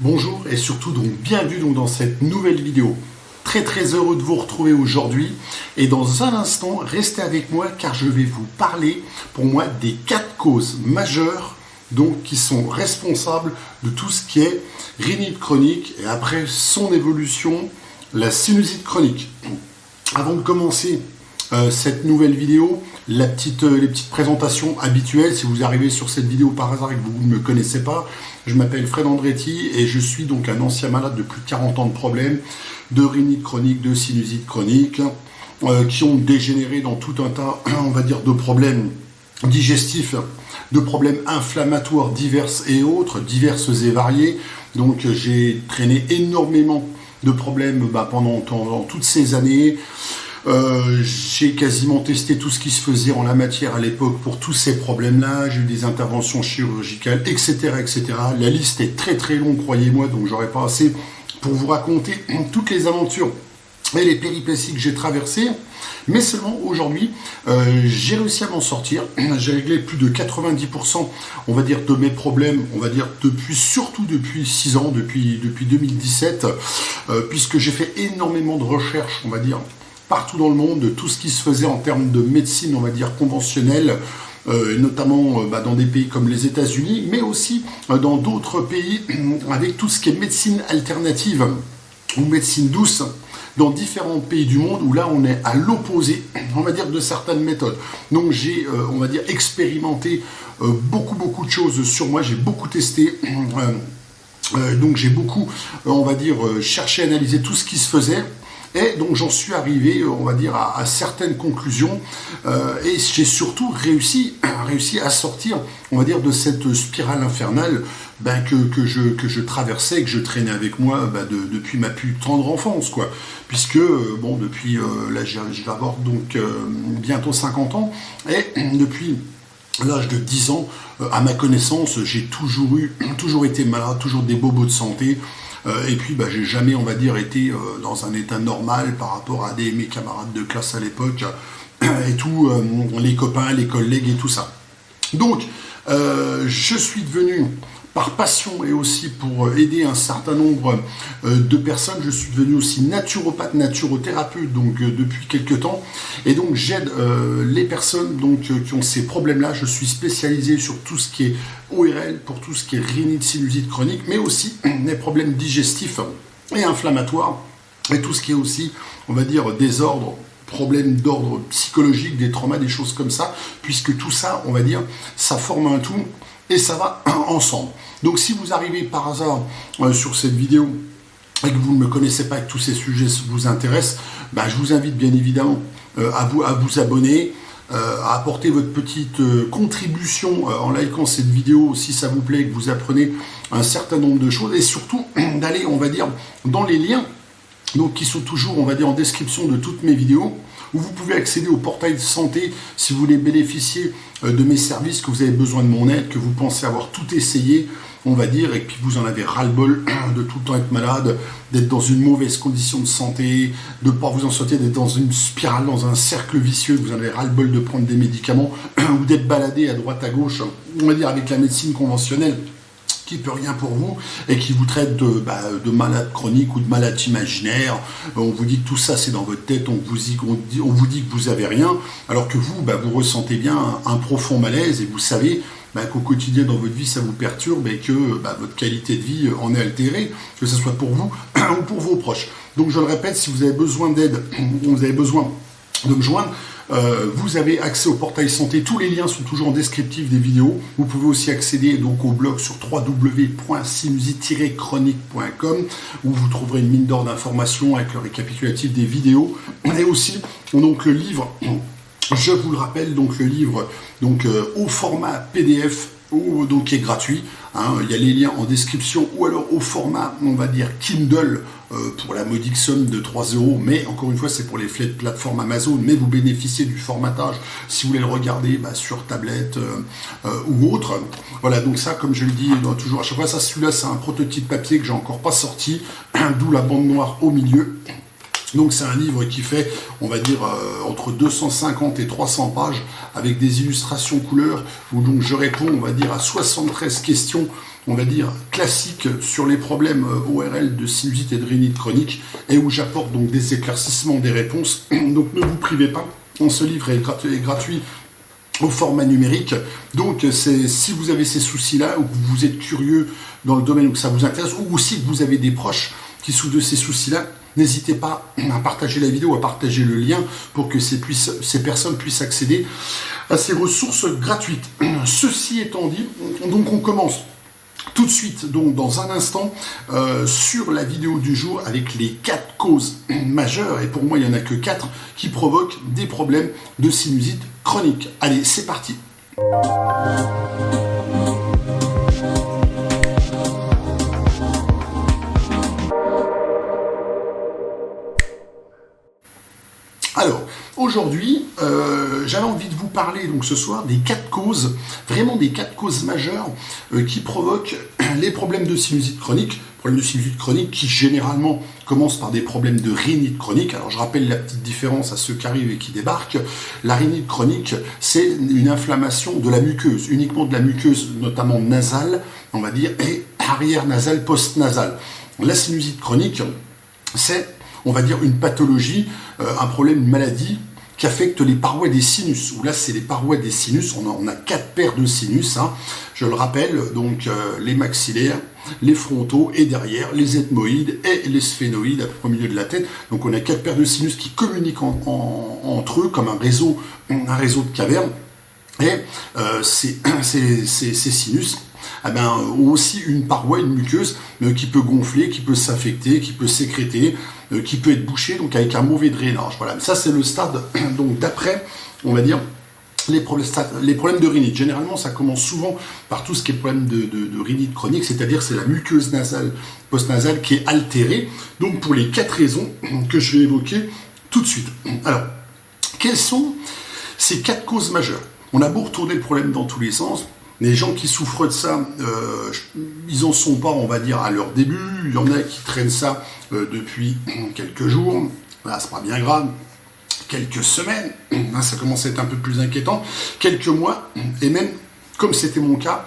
Bonjour et surtout donc bienvenue donc dans cette nouvelle vidéo. Très heureux de vous retrouver aujourd'hui et dans un instant restez avec moi car je vais vous parler pour moi des 4 causes majeures donc qui sont responsables de tout ce qui est rhinite chronique et après son évolution la sinusite chronique. Avant de commencer cette nouvelle vidéo, les petites présentations habituelles. Si vous arrivez sur cette vidéo par hasard et que vous ne me connaissez pas, je m'appelle Fred Andretti et je suis donc un ancien malade de plus de 40 ans de problèmes de rhinite chronique, de sinusite chronique, qui ont dégénéré dans tout un tas, on va dire, de problèmes digestifs, de problèmes inflammatoires divers et autres, diverses et variés. Donc j'ai traîné énormément de problèmes pendant toutes ces années. J'ai quasiment testé tout ce qui se faisait en la matière à l'époque pour tous ces problèmes-là. J'ai eu des interventions chirurgicales, etc., etc. La liste est très longue, croyez-moi, donc j'aurais pas assez pour vous raconter toutes les aventures et les péripéties que j'ai traversées. Mais seulement aujourd'hui, j'ai réussi à m'en sortir. J'ai réglé plus de 90%, on va dire, de mes problèmes, on va dire, surtout depuis 6 ans, depuis 2017, puisque j'ai fait énormément de recherches, on va dire, partout dans le monde, de tout ce qui se faisait en termes de médecine, on va dire, conventionnelle, notamment dans des pays comme les États-Unis, mais aussi dans d'autres pays avec tout ce qui est médecine alternative ou médecine douce, dans différents pays du monde où là on est à l'opposé, on va dire, de certaines méthodes. Donc j'ai, on va dire, expérimenté beaucoup de choses sur moi, j'ai beaucoup testé. Donc j'ai beaucoup, on va dire, cherché à analyser tout ce qui se faisait. Et donc j'en suis arrivé, on va dire, à certaines conclusions et j'ai surtout réussi à sortir, on va dire, de cette spirale infernale que je traversais, que je traînais avec moi depuis ma plus tendre enfance, quoi. Puisque, depuis, là je vais avoir donc bientôt 50 ans, et depuis l'âge de 10 ans, à ma connaissance, j'ai toujours été malade, toujours des bobos de santé. Et puis j'ai jamais, on va dire, été dans un état normal par rapport à mes camarades de classe à l'époque et tout, les copains, les collègues et tout ça. Donc je suis devenu, par passion et aussi pour aider un certain nombre de personnes, je suis devenu aussi naturopathe, naturothérapeute donc depuis quelques temps, et donc j'aide les personnes donc qui ont ces problèmes-là. Je suis spécialisé sur tout ce qui est ORL, pour tout ce qui est rhinite, sinusite chronique, mais aussi les problèmes digestifs et inflammatoires, et tout ce qui est aussi, on va dire, désordre, problèmes d'ordre psychologique, des traumas, des choses comme ça, puisque tout ça, on va dire, ça forme un tout et ça va ensemble. Donc si vous arrivez par hasard sur cette vidéo et que vous ne me connaissez pas et que tous ces sujets vous intéressent, je vous invite bien évidemment à vous abonner, à apporter votre petite contribution en likant cette vidéo si ça vous plaît et que vous apprenez un certain nombre de choses, et surtout d'aller, on va dire, dans les liens donc qui sont toujours, on va dire, en description de toutes mes vidéos, où vous pouvez accéder au portail de santé si vous voulez bénéficier de mes services, que vous avez besoin de mon aide, que vous pensez avoir tout essayé, on va dire, et puis vous en avez ras-le-bol de tout le temps être malade, d'être dans une mauvaise condition de santé, de ne pas vous en sortir, d'être dans une spirale, dans un cercle vicieux, vous en avez ras-le-bol de prendre des médicaments, ou d'être baladé à droite à gauche, on va dire, avec la médecine conventionnelle, qui peut rien pour vous et qui vous traite de malade chronique ou de malade imaginaire. On vous dit que tout ça c'est dans votre tête, on vous dit que vous avez rien, alors que vous ressentez bien un profond malaise et vous savez qu'au quotidien dans votre vie ça vous perturbe et que votre qualité de vie en est altérée, que ce soit pour vous ou pour vos proches. Donc je le répète, si vous avez besoin d'aide, vous avez besoin de me joindre, vous avez accès au portail santé, tous les liens sont toujours en descriptif des vidéos. Vous pouvez aussi accéder donc au blog sur www.sinusite-chronique.com où vous trouverez une mine d'or d'informations avec le récapitulatif des vidéos, et aussi donc le livre, je vous le rappelle, donc le livre donc au format PDF, donc qui est gratuit, il y a les liens en description, ou alors au format, on va dire, Kindle, pour la modique somme de 3 €, mais encore une fois c'est pour les plateformes Amazon, mais vous bénéficiez du formatage si vous voulez le regarder sur tablette ou autre. Voilà, donc ça, comme je le dis toujours à chaque fois, celui-là c'est un prototype papier que j'ai encore pas sorti, d'où la bande noire au milieu. Donc c'est un livre qui fait, on va dire, entre 250 et 300 pages avec des illustrations couleurs où donc je réponds, on va dire, à 73 questions, on va dire, classiques sur les problèmes ORL de sinusite et de rhinite chronique et où j'apporte donc des éclaircissements, des réponses. Donc ne vous privez pas, ce livre est gratuit au format numérique. Donc si vous avez ces soucis-là ou que vous êtes curieux dans le domaine où ça vous intéresse ou aussi que vous avez des proches qui souffrent de ces soucis-là, n'hésitez pas à partager la vidéo, à partager le lien pour que ces personnes puissent accéder à ces ressources gratuites. Ceci étant dit, donc on commence tout de suite, donc dans un instant, sur la vidéo du jour avec les 4 causes majeures, et pour moi il n'y en a que 4, qui provoquent des problèmes de sinusite chronique. Allez, c'est parti. Alors, aujourd'hui, j'avais envie de vous parler donc ce soir des 4 causes, vraiment des 4 causes majeures qui provoquent les problèmes de sinusite chronique. Problèmes de sinusite chronique qui généralement commencent par des problèmes de rhinite chronique. Alors je rappelle la petite différence à ceux qui arrivent et qui débarquent. La rhinite chronique, c'est une inflammation de la muqueuse, uniquement de la muqueuse, notamment nasale, on va dire, et arrière nasale, post-nasale. La sinusite chronique, c'est, on va dire, une pathologie, un problème, une maladie qui affecte les parois des sinus. Où là, c'est les parois des sinus. On a 4 paires de sinus, hein. Je le rappelle, donc les maxillaires, les frontaux et derrière les ethmoïdes et les sphénoïdes à peu près au milieu de la tête. Donc on a 4 paires de sinus qui communiquent entre eux comme un réseau de cavernes. Et ces sinus ont aussi une paroi, une muqueuse qui peut gonfler, qui peut s'affecter, qui peut sécréter, qui peut être bouchée, donc avec un mauvais drainage. Voilà. Ça c'est le stade donc d'après, on va dire, les problèmes de rhinite. Généralement, ça commence souvent par tout ce qui est problème de rhinite chronique, c'est-à-dire c'est la muqueuse nasale, post-nasale qui est altérée, donc pour les 4 raisons que je vais évoquer tout de suite. Alors, quelles sont ces 4 causes majeures? On a beau retourner le problème dans tous les sens, les gens qui souffrent de ça, ils en sont pas, on va dire, à leur début. Il y en a qui traînent ça depuis quelques jours, voilà, c'est pas bien grave. Quelques semaines, ça commence à être un peu plus inquiétant, quelques mois, et même, comme c'était mon cas,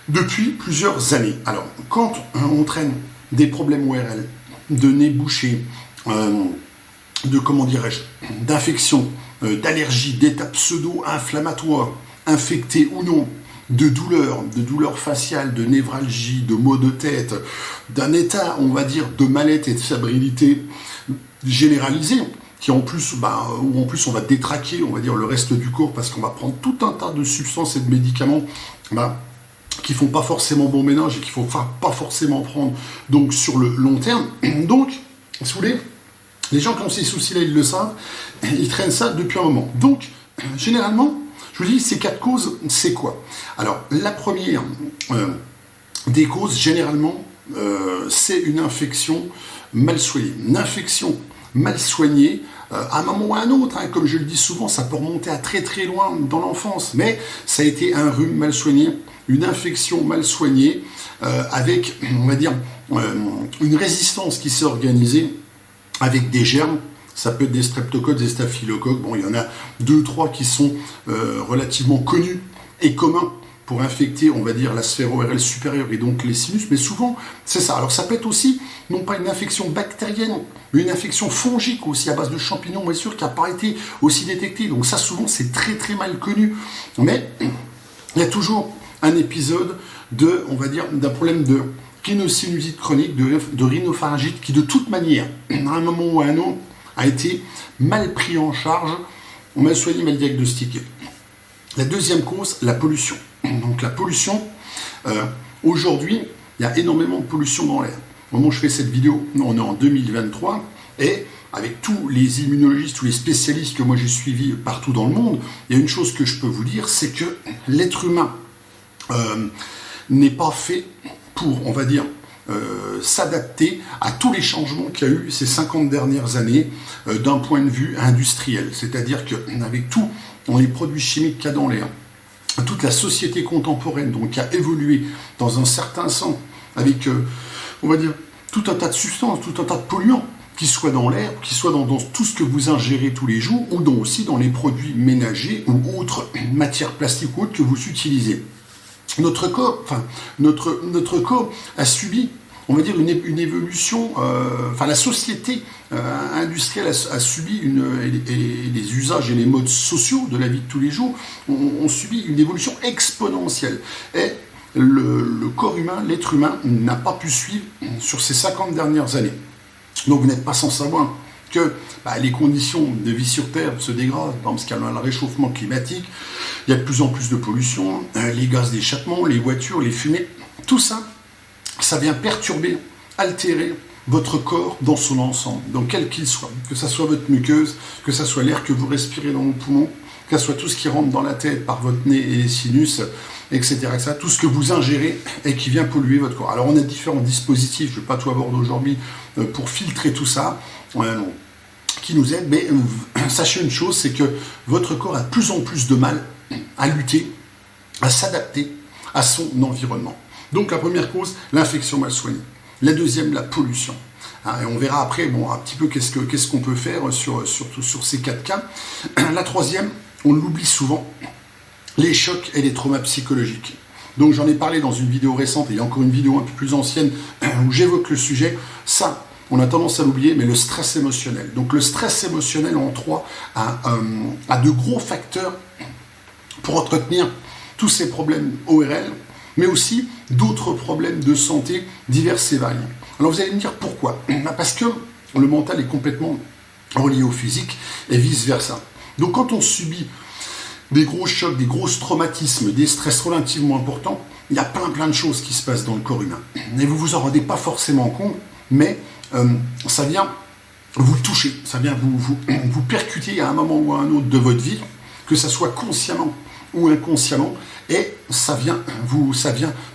depuis plusieurs années. Alors, quand on traîne des problèmes ORL, de nez bouché, de, comment dirais-je, d'infection, d'allergie, d'état pseudo-inflammatoire, infecté ou non, de douleurs faciales, de névralgie, de maux de tête, d'un état, on va dire, de mal-être et de fébrilité généralisée, qui en plus, où en plus on va détraquer, on va dire, le reste du corps parce qu'on va prendre tout un tas de substances et de médicaments qui font pas forcément bon ménage et qu'il faut pas forcément prendre donc sur le long terme. Donc, si vous voulez, les gens qui ont ces soucis-là, ils le savent, ils traînent ça depuis un moment. Donc, généralement, je vous dis, ces 4 causes, c'est quoi? Alors, la première des causes, généralement, c'est une infection mal soignée. Une infection mal soignée, à un moment ou à un autre, hein, comme je le dis souvent, ça peut remonter à très très loin dans l'enfance, mais ça a été un rhume mal soigné, une infection mal soignée, avec, on va dire, une résistance qui s'est organisée avec des germes. Ça peut être des streptocoques, des staphylocoques. Bon, il y en a 2-3 qui sont relativement connus et communs pour infecter, on va dire, la sphère ORL supérieure et donc les sinus, mais souvent, c'est ça. Alors ça peut être aussi, non pas une infection bactérienne, mais une infection fongique aussi, à base de champignons, bien sûr, qui n'a pas été aussi détectée. Donc ça, souvent, c'est très très mal connu. Mais il y a toujours un épisode de, on va dire, d'un problème de rhinosinusite chronique, de rhinopharyngite, qui de toute manière, à un moment ou à un autre, a été mal pris en charge, mal soigné, mal diagnostiqué. La deuxième cause, la pollution. Donc la pollution, aujourd'hui, il y a énormément de pollution dans l'air. Au moment où je fais cette vidéo, on est en 2023, et avec tous les immunologistes, tous les spécialistes que moi j'ai suivis partout dans le monde, il y a une chose que je peux vous dire, c'est que l'être humain n'est pas fait pour, on va dire, s'adapter à tous les changements qu'il y a eu ces 50 dernières années d'un point de vue industriel. C'est-à-dire qu'avec tous les produits chimiques qu'il y a dans l'air, toute la société contemporaine donc, qui a évolué dans un certain sens avec, on va dire, tout un tas de substances, tout un tas de polluants, qu'il soit dans l'air, qu'il soit dans tout ce que vous ingérez tous les jours, ou aussi dans les produits ménagers ou autres matières plastiques ou autres que vous utilisez. Notre corps a subi, on va dire, une évolution, la société industrielle a subi et les usages et les modes sociaux de la vie de tous les jours ont subi une évolution exponentielle. Et le corps humain, l'être humain, n'a pas pu suivre sur ces 50 dernières années. Donc vous n'êtes pas sans savoir que les conditions de vie sur Terre se dégradent, parce qu'il y a le réchauffement climatique, il y a de plus en plus de pollution, les gaz d'échappement, les voitures, les fumées, tout ça, ça vient perturber, altérer votre corps dans son ensemble, donc quel qu'il soit, que ce soit votre muqueuse, que ce soit l'air que vous respirez dans vos poumons, que ce soit tout ce qui rentre dans la tête par votre nez et les sinus, etc., etc., tout ce que vous ingérez et qui vient polluer votre corps. Alors on a différents dispositifs, je ne vais pas tout aborder aujourd'hui, pour filtrer tout ça, qui nous aident, mais sachez une chose, c'est que votre corps a de plus en plus de mal à lutter, à s'adapter à son environnement. Donc la première cause, l'infection mal soignée. La deuxième, la pollution. Et on verra après, un petit peu qu'est-ce qu'on peut faire surtout sur ces 4 cas. La troisième, on l'oublie souvent, les chocs et les traumas psychologiques. Donc j'en ai parlé dans une vidéo récente, et il y a encore une vidéo un peu plus ancienne où j'évoque le sujet. Ça, on a tendance à l'oublier, mais le stress émotionnel. Donc le stress émotionnel en 3 a de gros facteurs pour entretenir tous ces problèmes ORL, mais aussi d'autres problèmes de santé divers et variés. Alors vous allez me dire pourquoi ? Parce que le mental est complètement relié au physique et vice-versa. Donc quand on subit des gros chocs, des gros traumatismes, des stress relativement importants, il y a plein de choses qui se passent dans le corps humain. Et vous vous en rendez pas forcément compte, mais ça vient vous toucher, ça vient vous percuter à un moment ou à un autre de votre vie, que ça soit consciemment ou inconsciemment, et ça vient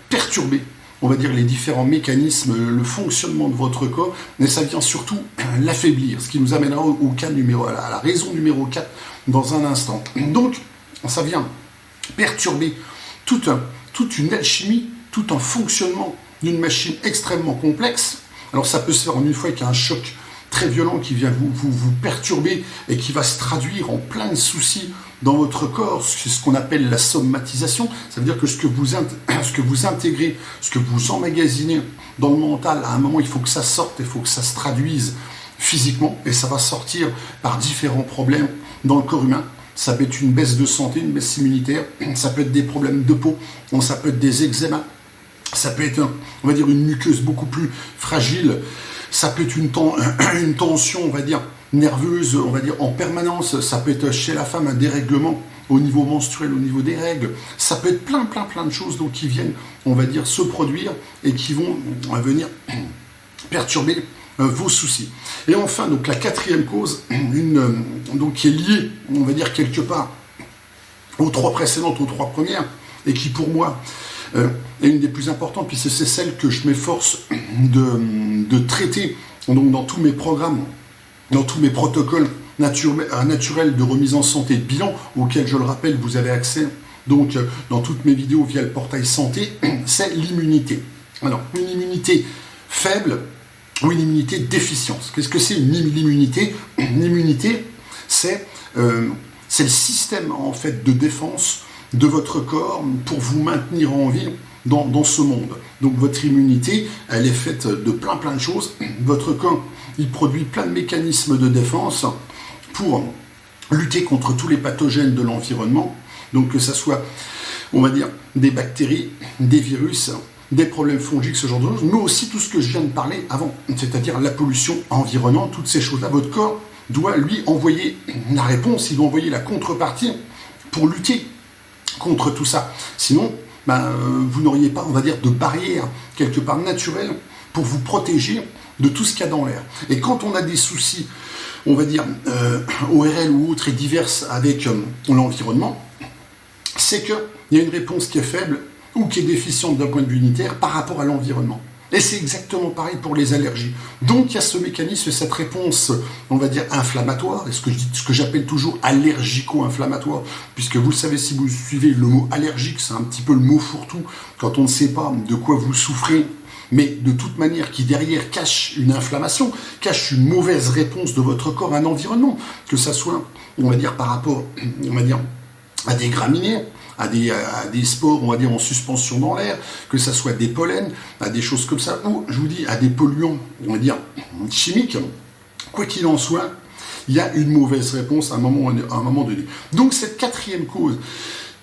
perturber, on va dire, les différents mécanismes, le fonctionnement de votre corps, mais ça vient surtout l'affaiblir, ce qui nous amènera à la raison numéro 4 dans un instant. Donc, ça vient perturber toute une alchimie, tout un fonctionnement d'une machine extrêmement complexe. Alors ça peut se faire en une fois qu'il y a un choc très violent qui vient vous perturber et qui va se traduire en plein de soucis dans votre corps, c'est ce qu'on appelle la somatisation. Ça veut dire que ce que vous intégrez, ce que vous emmagasinez dans le mental, à un moment il faut que ça sorte, il faut que ça se traduise physiquement, et ça va sortir par différents problèmes dans le corps humain. Ça peut être une baisse de santé, une baisse immunitaire, ça peut être des problèmes de peau, ça peut être des eczémas, ça peut être, on va dire, une muqueuse beaucoup plus fragile, ça peut être une tension, on va dire, nerveuse, on va dire, en permanence, ça peut être chez la femme un dérèglement au niveau menstruel, au niveau des règles, ça peut être plein de choses donc, qui viennent, on va dire, se produire et qui vont venir perturber vos soucis. Et enfin, donc la quatrième cause, donc qui est liée, on va dire, quelque part aux 3 précédentes, aux 3 premières, et qui pour moi est une des plus importantes, puisque c'est celle que je m'efforce de traiter donc, dans tous mes programmes, dans tous mes protocoles naturels de remise en santé et de bilan, auxquels, je le rappelle, vous avez accès donc, dans toutes mes vidéos via le portail santé, c'est l'immunité. Alors, une immunité faible ou une immunité déficiente. Qu'est-ce que c'est l'immunité ? L'immunité, c'est le système en fait, de défense de votre corps pour vous maintenir en vie dans ce monde. Donc votre immunité, elle est faite de plein de choses. Votre corps, il produit plein de mécanismes de défense pour lutter contre tous les pathogènes de l'environnement. Donc que ce soit, on va dire, des bactéries, des virus, des problèmes fongiques, ce genre de choses, mais aussi tout ce que je viens de parler avant, c'est-à-dire la pollution environnante, toutes ces choses-là. Votre corps doit lui envoyer la réponse, il doit envoyer la contrepartie pour lutter contre tout ça. Sinon, vous n'auriez pas, on va dire, de barrière quelque part naturelle pour vous protéger de tout ce qu'il y a dans l'air. Et quand on a des soucis, on va dire, ORL ou autres et diverses avec l'environnement, c'est qu'il y a une réponse qui est faible ou qui est déficiente d'un point de vue unitaire par rapport à l'environnement. Et c'est exactement pareil pour les allergies. Donc il y a ce mécanisme, cette réponse, on va dire, inflammatoire, et ce que j'appelle toujours allergico-inflammatoire, puisque vous le savez, si vous suivez le mot allergique, c'est un petit peu le mot fourre-tout, quand on ne sait pas de quoi vous souffrez, mais de toute manière qui derrière cache une inflammation, cache une mauvaise réponse de votre corps à un environnement, que ça soit, on va dire, par rapport, on va dire, à des graminées, à des spores, on va dire, en suspension dans l'air, que ça soit des pollens, à des choses comme ça, ou, je vous dis, à des polluants, on va dire, chimiques. Quoi qu'il en soit, il y a une mauvaise réponse à un moment donné. Donc cette quatrième cause,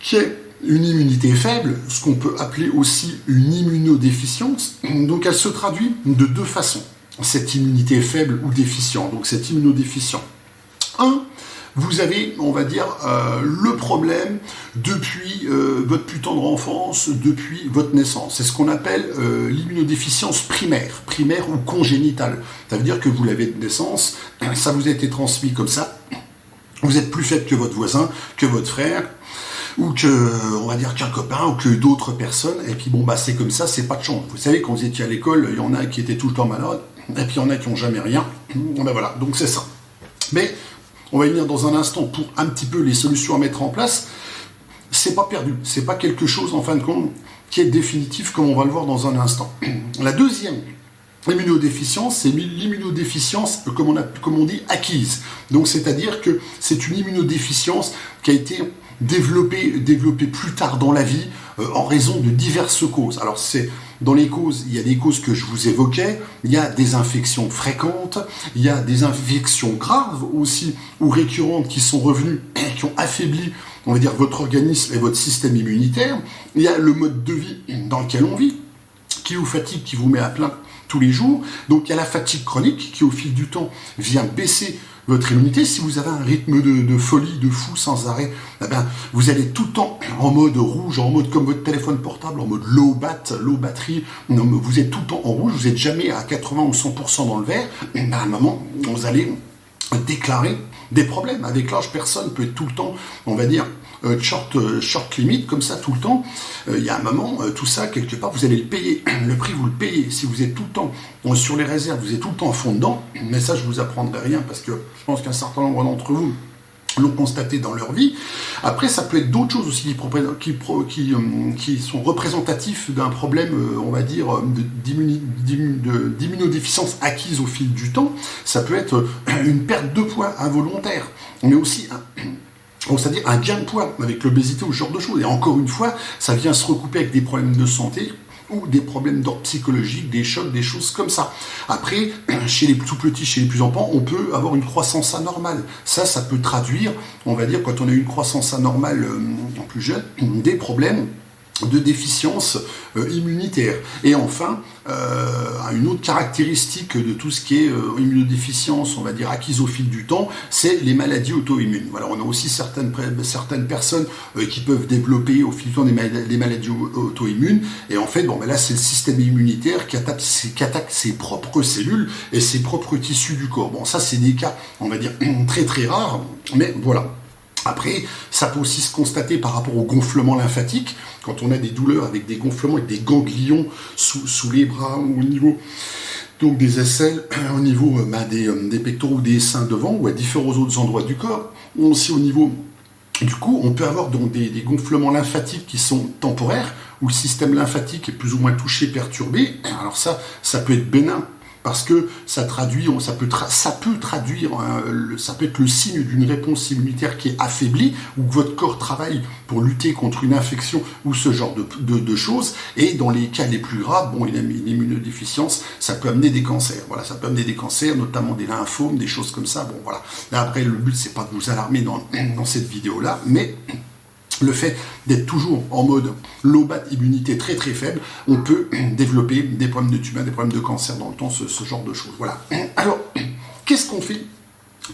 qui est une immunité faible, ce qu'on peut appeler aussi une immunodéficience, donc elle se traduit de deux façons, cette immunité faible ou déficiente, donc cette immunodéficience. Vous avez, on va dire, le problème depuis votre plus tendre enfance, depuis votre naissance. C'est ce qu'on appelle l'immunodéficience primaire ou congénitale. Ça veut dire que vous l'avez de naissance, ça vous a été transmis comme ça. Vous êtes plus faible que votre voisin, que votre frère, ou que, on va dire, qu'un copain, ou que d'autres personnes. Et puis bon, bah c'est comme ça, c'est pas de chance. Vous savez, quand vous étiez à l'école, il y en a qui étaient tout le temps malades, et puis il y en a qui n'ont jamais rien. Ben voilà, donc c'est ça. Mais on va y venir dans un instant pour un petit peu les solutions à mettre en place. C'est pas perdu, c'est pas quelque chose en fin de compte qui est définitif comme on va le voir dans un instant. La deuxième immunodéficience, c'est l'immunodéficience, comme on dit, acquise. Donc c'est-à-dire que c'est une immunodéficience qui a été développée plus tard dans la vie en raison de diverses causes. Alors c'est dans les causes, il y a des causes que je vous évoquais, il y a des infections fréquentes, il y a des infections graves aussi ou récurrentes qui sont revenues et qui ont affaibli, on va dire, votre organisme et votre système immunitaire. Il y a le mode de vie dans lequel on vit, qui vous fatigue, qui vous met à plein tous les jours. Donc il y a la fatigue chronique qui au fil du temps vient baisser votre immunité. Si vous avez un rythme de folie, de fou sans arrêt, eh ben, vous allez tout le temps en mode rouge, en mode comme votre téléphone portable, en mode low batterie. Vous êtes tout le temps en rouge, vous n'êtes jamais à 80 ou 100% dans le vert. Ben, à un moment, vous allez déclarer des problèmes. Avec l'âge, personne peut être tout le temps, on va dire, short limit, comme ça, tout le temps. Il y a un moment, tout ça, quelque part, vous allez le payer. Le prix, vous le payez. Si vous êtes tout le temps sur les réserves, vous êtes tout le temps à fond dedans, mais ça, je ne vous apprendrai rien, parce que je pense qu'un certain nombre d'entre vous l'ont constaté dans leur vie. Après, ça peut être d'autres choses aussi qui sont représentatifs d'un problème, on va dire, d'immunodéficience acquise au fil du temps. Ça peut être une perte de poids involontaire, mais aussi c'est-à-dire un gain de poids avec l'obésité ou ce genre de choses. Et encore une fois, ça vient se recouper avec des problèmes de santé ou des problèmes d'ordre psychologique, des chocs, des choses comme ça. Après, chez les tout petits, chez les plus enfants, on peut avoir une croissance anormale. Ça peut traduire, on va dire, quand on a une croissance anormale en plus jeune, des problèmes de déficience immunitaire. Et enfin, une autre caractéristique de tout ce qui est immunodéficience, on va dire acquise au fil du temps, c'est les maladies auto-immunes. Voilà, on a aussi certaines personnes qui peuvent développer au fil du temps des maladies auto-immunes. Et en fait, bon, ben là, c'est le système immunitaire qui attaque ses propres cellules et ses propres tissus du corps. Bon, ça, c'est des cas, on va dire, très très rares, mais voilà. Après, ça peut aussi se constater par rapport au gonflement lymphatique, quand on a des douleurs avec des gonflements, avec des ganglions sous les bras ou au niveau donc des aisselles, au niveau des pectoraux ou des seins devant ou à différents autres endroits du corps. Aussi au niveau du cou, on peut avoir donc des gonflements lymphatiques qui sont temporaires, où le système lymphatique est plus ou moins touché, perturbé. Alors ça peut être bénin, parce que ça peut être le signe d'une réponse immunitaire qui est affaiblie, ou que votre corps travaille pour lutter contre une infection ou ce genre de choses. Et dans les cas les plus graves, bon, une immunodéficience, ça peut amener des cancers. Voilà, ça peut amener des cancers, notamment des lymphomes, des choses comme ça. Bon, voilà. Là, après, le but, c'est pas de vous alarmer dans cette vidéo-là, mais le fait d'être toujours en mode low-bat, immunité très très faible, on peut développer des problèmes de tumeur, des problèmes de cancer dans le temps, ce genre de choses. Voilà. Alors, qu'est-ce qu'on fait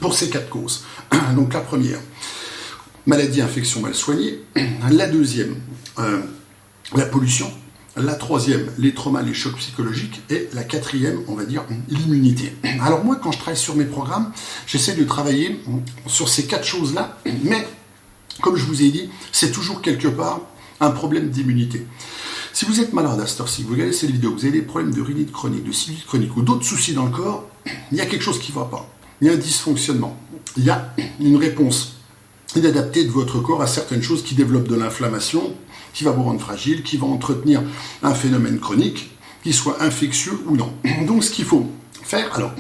pour ces quatre causes? Donc la première, maladie, infection mal soignée. La deuxième, la pollution. La troisième, les traumas, les chocs psychologiques. Et la quatrième, on va dire, l'immunité. Alors moi, quand je travaille sur mes programmes, j'essaie de travailler sur ces quatre choses-là, mais comme je vous ai dit, c'est toujours quelque part un problème d'immunité. Si vous êtes malade à cette heure-ci, vous regardez cette vidéo, vous avez des problèmes de rhinite chronique, de sinusite chronique ou d'autres soucis dans le corps, il y a quelque chose qui ne va pas. Il y a un dysfonctionnement. Il y a une réponse inadaptée de votre corps à certaines choses qui développent de l'inflammation, qui va vous rendre fragile, qui va entretenir un phénomène chronique. qu'il soit infectieux ou non. Donc ce qu'il faut faire, alors,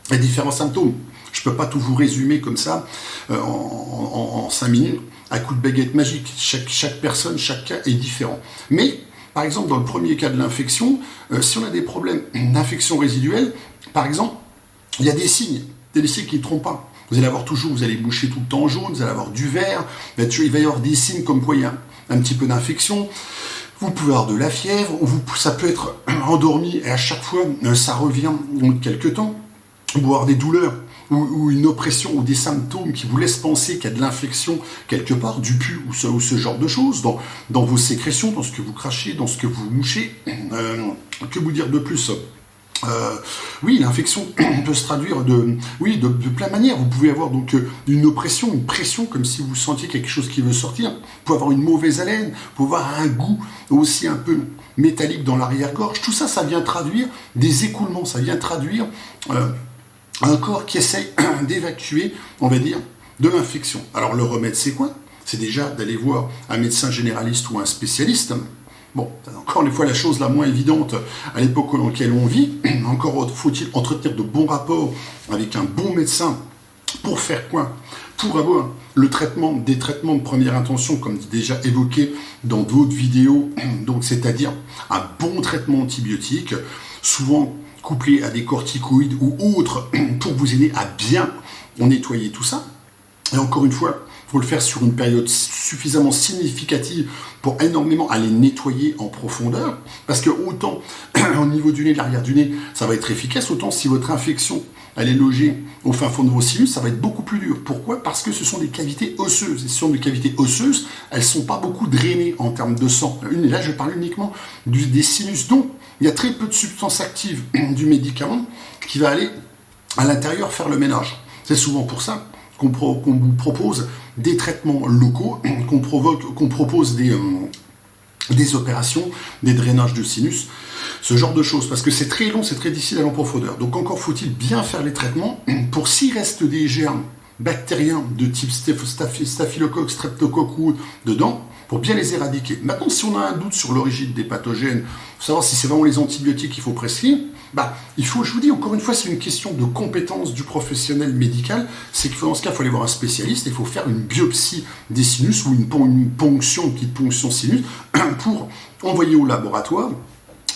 il y a différents symptômes. Je ne peux pas tout vous résumer comme ça en 5 minutes à coup de baguette magique. Chaque personne, chaque cas est différent. Mais, par exemple, dans le premier cas de l'infection, si on a des problèmes d'infection résiduelle, par exemple, il y a des signes qui ne trompent pas. Vous allez avoir toujours, vous allez boucher tout le temps en jaune, vous allez avoir du vert, il va y avoir des signes comme quoi il y a un petit peu d'infection. Vous pouvez avoir de la fièvre, ça peut être endormi et à chaque fois ça revient en quelques temps. Vous pouvez avoir des douleurs ou une oppression ou des symptômes qui vous laissent penser qu'il y a de l'infection quelque part, du pus ou ce genre de choses, dans vos sécrétions, dans ce que vous crachez, dans ce que vous mouchez. Que vous dire de plus ? Oui, l'infection peut se traduire de plein de manières. Vous pouvez avoir donc une oppression, une pression, comme si vous sentiez quelque chose qui veut sortir. Vous pouvez avoir une mauvaise haleine, vous pouvez avoir un goût aussi un peu métallique dans l'arrière-gorge. Tout ça, ça vient traduire des écoulements, ça vient traduire un corps qui essaye d'évacuer, on va dire, de l'infection. Alors le remède, c'est quoi ? C'est déjà d'aller voir un médecin généraliste ou un spécialiste. Bon, encore une fois, la chose la moins évidente à l'époque dans laquelle on vit. Encore faut-il entretenir de bons rapports avec un bon médecin pour faire quoi ? Pour avoir des traitements de première intention, comme déjà évoqué dans d'autres vidéos, donc c'est-à-dire un bon traitement antibiotique, souvent couplé à des corticoïdes ou autres, pour vous aider à bien nettoyer tout ça. Et encore une fois, il faut le faire sur une période suffisamment significative pour énormément aller nettoyer en profondeur, parce que autant au niveau du nez, de l'arrière du nez, ça va être efficace, autant si votre infection elle est logée au fin fond de vos sinus, ça va être beaucoup plus dur. Pourquoi ? Parce que ce sont des cavités osseuses. Et ce sont des cavités osseuses, elles ne sont pas beaucoup drainées en termes de sang. Là, je parle uniquement des sinus. Donc, il y a très peu de substances actives du médicament qui va aller à l'intérieur faire le ménage. C'est souvent pour ça qu'on vous propose des traitements locaux, qu'on propose des opérations, des drainages de sinus, ce genre de choses, parce que c'est très long, c'est très difficile à aller en profondeur. Donc encore faut-il bien faire les traitements pour s'il reste des germes bactériens de type staphylocoque, streptocoque ou dedans, pour bien les éradiquer. Maintenant, si on a un doute sur l'origine des pathogènes, pour savoir si c'est vraiment les antibiotiques qu'il faut prescrire, il faut, je vous dis encore une fois, c'est une question de compétence du professionnel médical. C'est que dans ce cas, il faut aller voir un spécialiste, il faut faire une biopsie des sinus ou une petite ponction sinus pour envoyer au laboratoire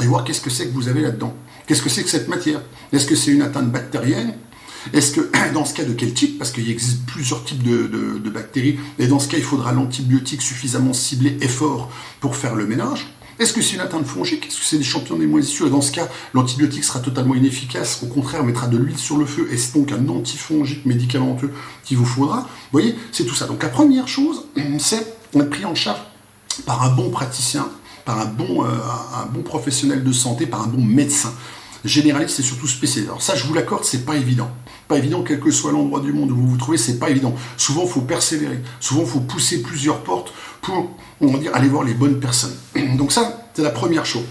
et voir qu'est-ce que c'est que vous avez là-dedans. Qu'est-ce que c'est que cette matière ? Est-ce que c'est une atteinte bactérienne ? Est-ce que, dans ce cas, de quel type ? Parce qu'il existe plusieurs types de bactéries, et dans ce cas, il faudra l'antibiotique suffisamment ciblé et fort pour faire le ménage. Est-ce que c'est une atteinte fongique ? Est-ce que c'est des champignons des moisissures ? Et dans ce cas, l'antibiotique sera totalement inefficace, au contraire, mettra de l'huile sur le feu, et c'est donc un antifongique médicamenteux qu'il vous faudra. Vous voyez, c'est tout ça. Donc la première chose, c'est être pris en charge par un bon praticien, par un bon professionnel de santé, par un bon médecin. Généraliste et surtout spécialiste. Alors ça, je vous l'accorde, c'est pas évident. Pas évident, quel que soit l'endroit du monde où vous vous trouvez, c'est pas évident. Souvent, il faut persévérer. Souvent, il faut pousser plusieurs portes pour, on va dire, aller voir les bonnes personnes. Donc ça, c'est la première chose.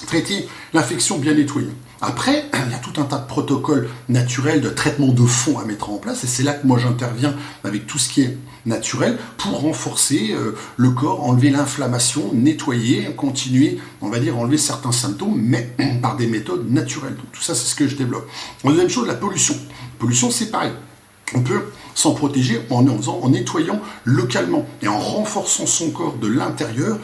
Traiter l'infection bien nettoyée. Après, il y a tout un tas de protocoles naturels, de traitements de fond à mettre en place, et c'est là que moi j'interviens avec tout ce qui est naturel pour renforcer le corps, enlever l'inflammation, nettoyer, continuer, on va dire, enlever certains symptômes, mais par des méthodes naturelles. Donc tout ça, c'est ce que je développe. La deuxième chose, la pollution. La pollution, c'est pareil. On peut s'en protéger en nettoyant localement et en renforçant son corps de l'intérieur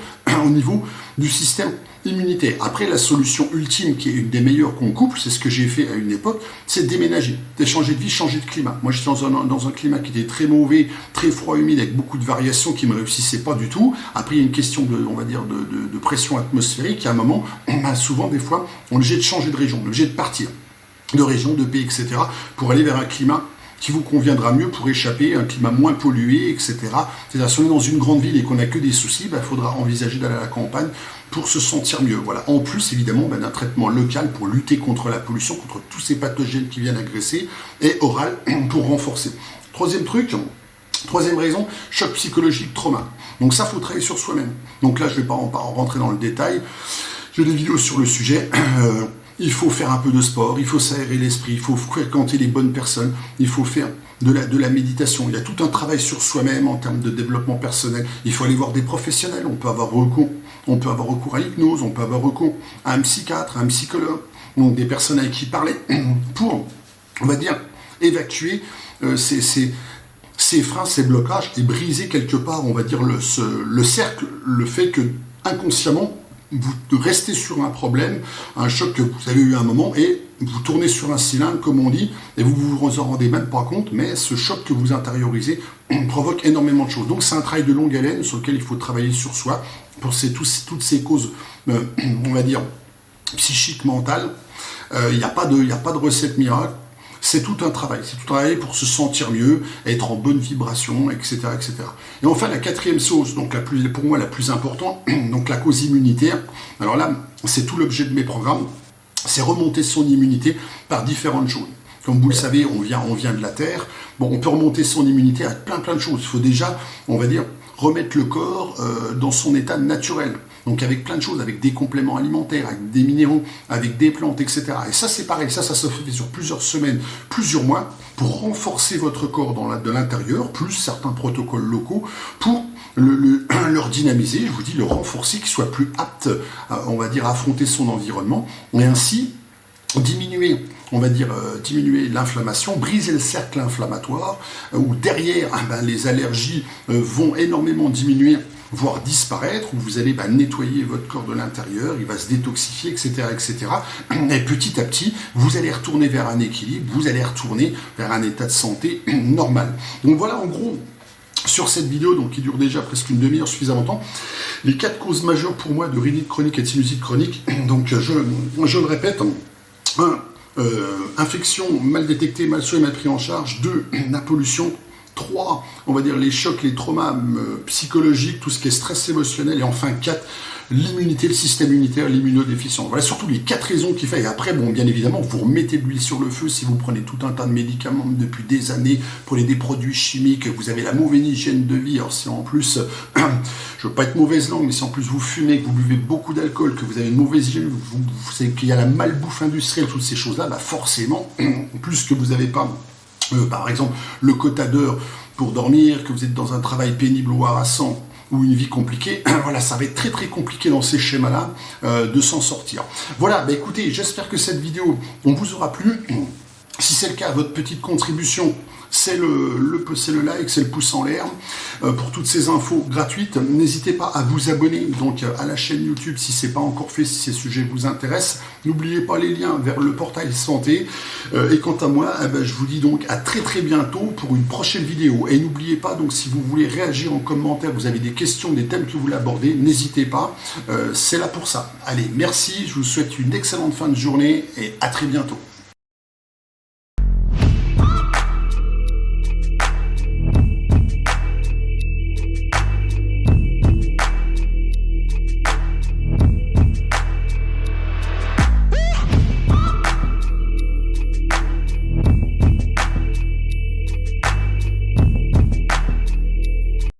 au niveau du système immunitaire. Après, la solution ultime, qui est une des meilleures qu'on couple, c'est ce que j'ai fait à une époque, c'est déménager, c'est changer de vie, changer de climat. Moi, j'étais dans un climat qui était très mauvais, très froid, humide, avec beaucoup de variations qui ne me réussissaient pas du tout. Après, il y a une question de pression atmosphérique. À un moment, souvent, des fois, on est obligé de changer de région, on est obligé de partir de région, de pays, etc., pour aller vers un climat qui vous conviendra mieux pour échapper à un climat moins pollué, etc. C'est-à-dire, si on est dans une grande ville et qu'on n'a que des soucis, il faudra envisager d'aller à la campagne pour se sentir mieux. Voilà. En plus, évidemment, d'un traitement local pour lutter contre la pollution, contre tous ces pathogènes qui viennent agresser, et oral pour renforcer. Troisième raison, choc psychologique, trauma. Donc ça, il faut travailler sur soi-même. Donc là, je ne vais pas en rentrer dans le détail. J'ai des vidéos sur le sujet. il faut faire un peu de sport, il faut s'aérer l'esprit, il faut fréquenter les bonnes personnes, il faut faire de la méditation. Il y a tout un travail sur soi-même en termes de développement personnel. Il faut aller voir des professionnels. On peut avoir recours à l'hypnose, on peut avoir recours à un psychiatre, à un psychologue, donc des personnes avec qui parler pour, on va dire, évacuer ces freins, ces blocages et briser quelque part, on va dire, le cercle, le fait que inconsciemment, vous restez sur un problème, un choc que vous avez eu à un moment, et vous tournez sur un cylindre, comme on dit, et vous vous en rendez même pas compte, mais ce choc que vous intériorisez provoque énormément de choses. Donc c'est un travail de longue haleine sur lequel il faut travailler sur soi, pour toutes ces causes, on va dire, psychiques, mentales. Il n'y a pas de recette miracle. C'est tout un travail. C'est tout un travail pour se sentir mieux, être en bonne vibration, etc., etc. Et enfin, la quatrième chose, donc pour moi la plus importante, donc la cause immunitaire. Alors là, c'est tout l'objet de mes programmes. C'est remonter son immunité par différentes choses. Comme vous le savez, on vient de la Terre. Bon, on peut remonter son immunité avec plein de choses. Il faut déjà, on va dire, remettre le corps dans son état naturel. Donc avec plein de choses, avec des compléments alimentaires, avec des minéraux, avec des plantes, etc. Et ça c'est pareil, ça se fait sur plusieurs semaines, plusieurs mois, pour renforcer votre corps de l'intérieur, plus certains protocoles locaux, pour le dynamiser, je vous dis, le renforcer, qu'il soit plus apte, on va dire, à affronter son environnement, et ainsi diminuer l'inflammation, briser le cercle inflammatoire, où derrière, les allergies vont énormément diminuer, voire disparaître, où vous allez nettoyer votre corps de l'intérieur, il va se détoxifier, etc., etc. Et petit à petit, vous allez retourner vers un équilibre, vous allez retourner vers un état de santé normal. Donc voilà, en gros, sur cette vidéo, donc qui dure déjà presque une demi-heure, suffisamment de temps, les 4 causes majeures pour moi de rhinite chronique et de sinusite chronique. Donc je le répète, 1. Infection mal détectée, mal soignée, mal pris en charge. 2. La pollution. 3. On va dire les chocs, les traumas psychologiques, tout ce qui est stress émotionnel. Et enfin 4. L'immunité, le système immunitaire, l'immunodéficience. Voilà surtout les 4 raisons qui fait. Et après, bon, bien évidemment, vous remettez de l'huile sur le feu si vous prenez tout un tas de médicaments depuis des années, prenez des produits chimiques, vous avez la mauvaise hygiène de vie. Alors si en plus, je veux pas être mauvaise langue, mais si en plus vous fumez, que vous buvez beaucoup d'alcool, que vous avez une mauvaise hygiène, vous savez qu'il y a la malbouffe industrielle, toutes ces choses-là, forcément, plus que vous n'avez pas, par exemple, le quota d'heures pour dormir, que vous êtes dans un travail pénible ou harassant, ou une vie compliquée, voilà, ça va être très compliqué dans ces schémas-là de s'en sortir. Voilà, écoutez, j'espère que cette vidéo vous aura plu. Si c'est le cas, votre petite contribution, c'est le like, c'est le pouce en l'air. Pour toutes ces infos gratuites, n'hésitez pas à vous abonner donc à la chaîne YouTube si ce n'est pas encore fait, si ces sujets vous intéressent. N'oubliez pas les liens vers le portail santé. Et quant à moi, je vous dis donc à très bientôt pour une prochaine vidéo. Et n'oubliez pas, donc si vous voulez réagir en commentaire, vous avez des questions, des thèmes que vous voulez aborder, n'hésitez pas, c'est là pour ça. Allez, merci, je vous souhaite une excellente fin de journée et à très bientôt.